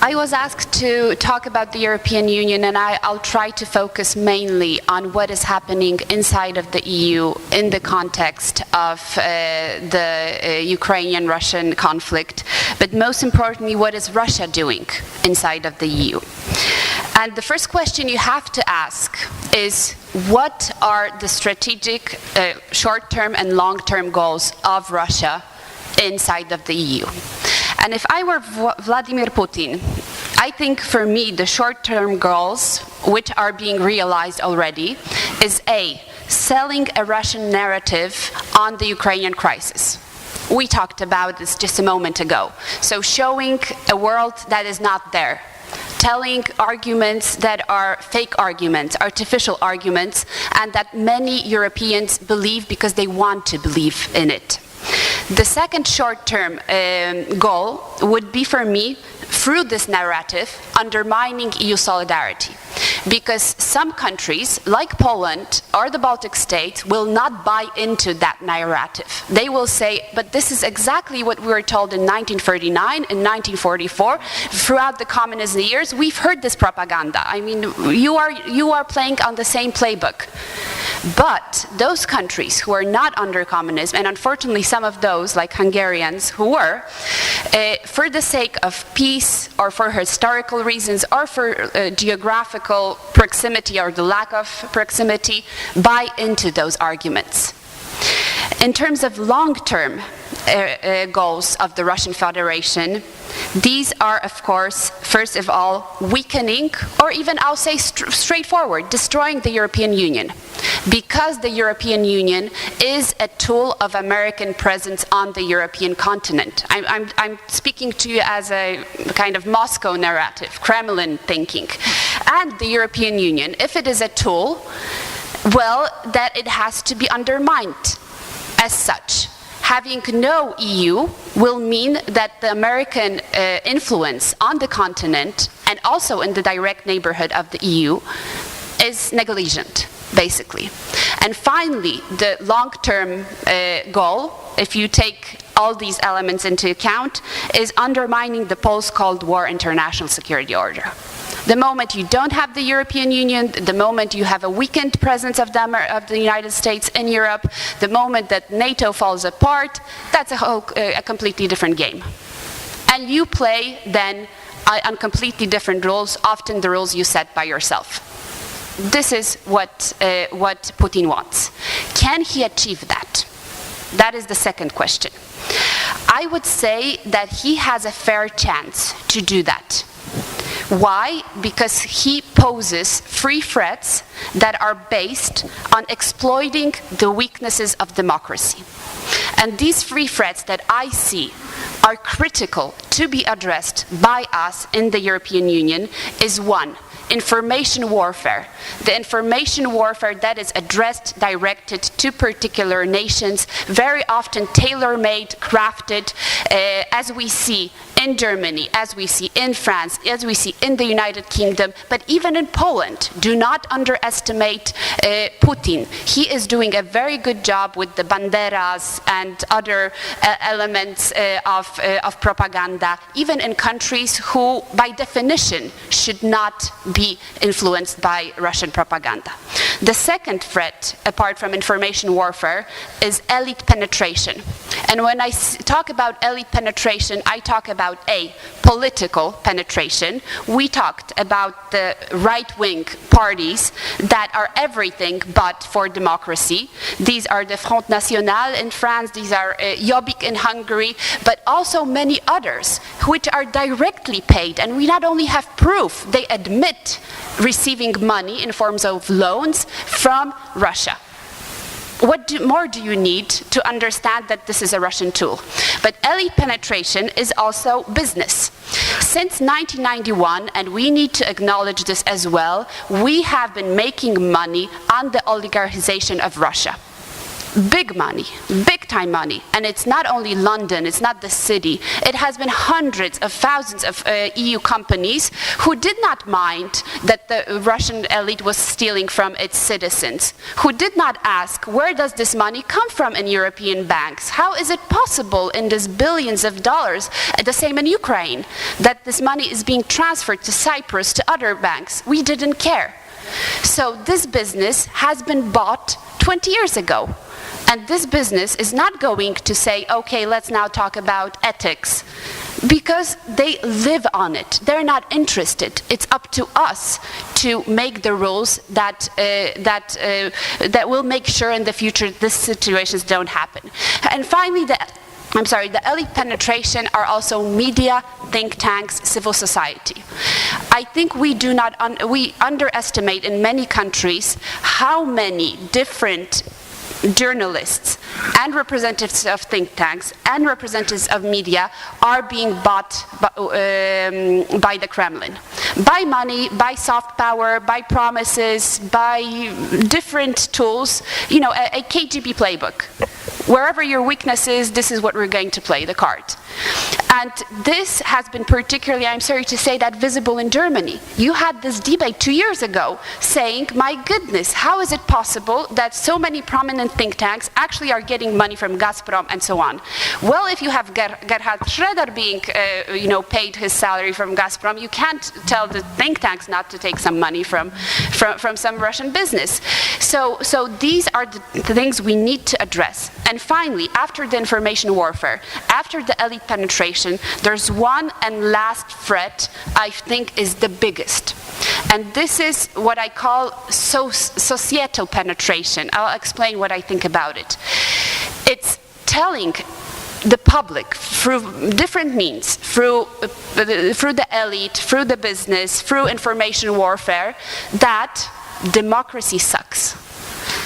I was asked to talk about the European Union, and I'll try to focus mainly on what is happening inside of the EU in the context of the Ukrainian-Russian conflict, but most importantly, what is Russia doing inside of the EU? And the first question you have to ask is, what are the strategic short-term and long-term goals of Russia inside of the EU? And if I were Vladimir Putin, I think for me the short-term goals, which are being realized already, is A, selling a Russian narrative on the Ukrainian crisis. We talked about this just a moment ago. So showing a world that is not there, telling arguments that are fake arguments, artificial arguments, and that many Europeans believe because they want to believe in it. The second short-term goal would be for me, through this narrative, undermining EU solidarity. Because some countries, like Poland or the Baltic states, will not buy into that narrative. They will say, but this is exactly what we were told in 1939, in 1944, throughout the communist years. We've heard this propaganda. I mean, you are playing on the same playbook. But those countries who are not under communism, and unfortunately some of those, like Hungarians, who were, for the sake of peace or for historical reasons or for geographical proximity or the lack of proximity, buy into those arguments. In terms of long-term goals of the Russian Federation, these are, of course, first of all, weakening, or even I'll say straightforward, destroying the European Union. Because the European Union is a tool of American presence on the European continent. I'm speaking to you as a kind of Moscow narrative, Kremlin thinking. And the European Union, if it is a tool, well, that it has to be undermined as such. Having no EU will mean that the American influence on the continent and also in the direct neighborhood of the EU is negligent, basically. And finally, the long-term goal, if you take all these elements into account, is undermining the post-Cold War international security order. The moment you don't have the European Union, the moment you have a weakened presence of the United States in Europe, the moment that NATO falls apart, that's a completely different game. And you play then on completely different rules, often the rules you set by yourself. This is what Putin wants. Can he achieve that? That is the second question. I would say that he has a fair chance to do that. Why? Because he poses three threats that are based on exploiting the weaknesses of democracy. And these three threats that I see are critical to be addressed by us in the European Union is one, information warfare. The information warfare that is addressed, directed to particular nations, very often tailor-made, crafted, as we see in Germany, as we see in France, as we see in the United Kingdom, but even in Poland. Do not underestimate Putin. He is doing a very good job with the banderas and other elements of propaganda, even in countries who, by definition, should not be influenced by Russian propaganda. The second threat, apart from information warfare, is elite penetration. And when I talk about elite penetration, I talk about A, political penetration. We talked about the right-wing parties that are everything but for democracy. These are the Front National in France, these are Jobbik in Hungary, but also many others which are directly paid. And we not only have proof, they admit receiving money in forms of loans from Russia. What more do you need to understand that this is a Russian tool? But elite penetration is also business. Since 1991, and we need to acknowledge this as well, we have been making money on the oligarchization of Russia. big money, big time money. And it's not only London, it's not the city. It has been hundreds of thousands of EU companies who did not mind that the Russian elite was stealing from its citizens, who did not ask, where does this money come from in European banks? How is it possible in this billions of dollars, the same in Ukraine, that this money is being transferred to Cyprus, to other banks? We didn't care. So this business has been bought 20 years ago. And this business is not going to say, okay, let's now talk about ethics, because they live on it. They're not interested. It's up to us to make the rules that will make sure in the future these situations don't happen. And finally, the elite penetration are also media, think tanks, civil society. I think we underestimate in many countries how many different journalists and representatives of think tanks and representatives of media are being bought by the Kremlin. By money, by soft power, by promises, by different tools, you know, a KGB playbook. Wherever your weakness is, this is what we're going to play, the card. And this has been particularly, I'm sorry to say that, visible in Germany. You had this debate 2 years ago saying, my goodness, how is it possible that so many prominent think tanks actually are getting money from Gazprom and so on? Well, if you have Gerhard Schröder being paid his salary from Gazprom, you can't tell the think tanks not to take some money from some Russian business. So these are the things we need to address. And finally, after the information warfare, after the elite penetration, there's one and last threat I think is the biggest. And this is what I call societal penetration. I'll explain what I think about it. It's telling the public through different means, through the elite, through the business, through information warfare, that democracy sucks.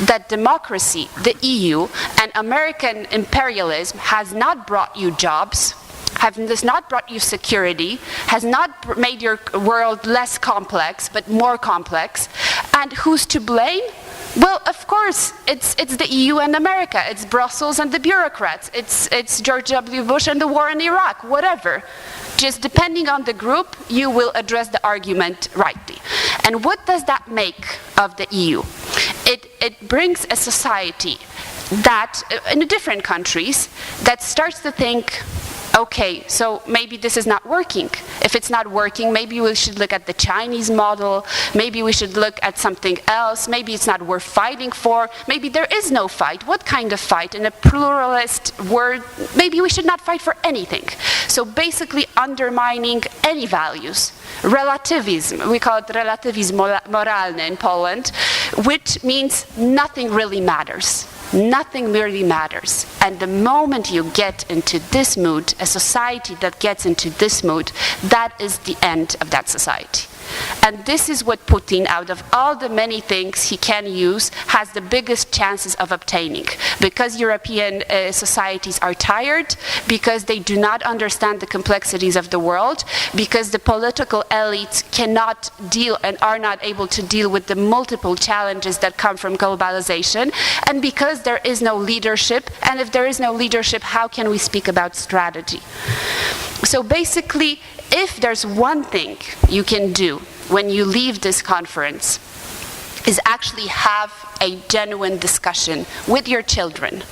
That democracy, the EU, and American imperialism has not brought you jobs, has not brought you security, has not made your world less complex, but more complex. And who's to blame? Well, of course, it's the EU and America. It's Brussels and the bureaucrats. It's George W. Bush and the war in Iraq, whatever. Just depending on the group, you will address the argument rightly. And what does that make of the EU? It brings a society that, in different countries, that starts to think, okay, so maybe this is not working. If it's not working, maybe we should look at the Chinese model, maybe we should look at something else, maybe it's not worth fighting for, maybe there is no fight. What kind of fight? In a pluralist world, maybe we should not fight for anything. So basically undermining any values. Relativism, we call it relativism moralny in Poland, which means nothing really matters. Nothing really matters. And the moment you get into this mood, a society that gets into this mood, that is the end of that society. And this is what Putin, out of all the many things he can use, has the biggest chances of obtaining. Because European societies are tired, because they do not understand the complexities of the world, because the political elites cannot deal and are not able to deal with the multiple challenges that come from globalization, and because there is no leadership. And if there is no leadership, how can we speak about strategy? So basically, if there's one thing you can do when you leave this conference, is actually have a genuine discussion with your children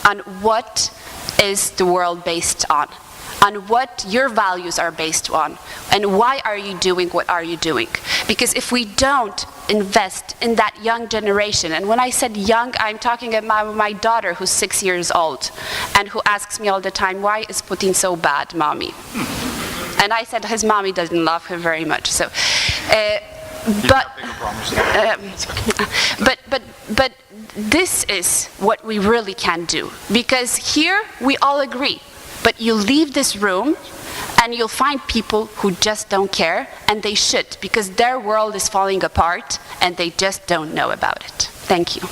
on what is the world based on what your values are based on, and why are you doing what are you doing. Because if we don't invest in that young generation, and when I said young, I'm talking about my daughter who's 6 years old, and who asks me all the time, why is Putin so bad, mommy? And I said his mommy doesn't love him very much. So, but this is what we really can do, because here we all agree. But you leave this room, and you'll find people who just don't care, and they should, because their world is falling apart, and they just don't know about it. Thank you.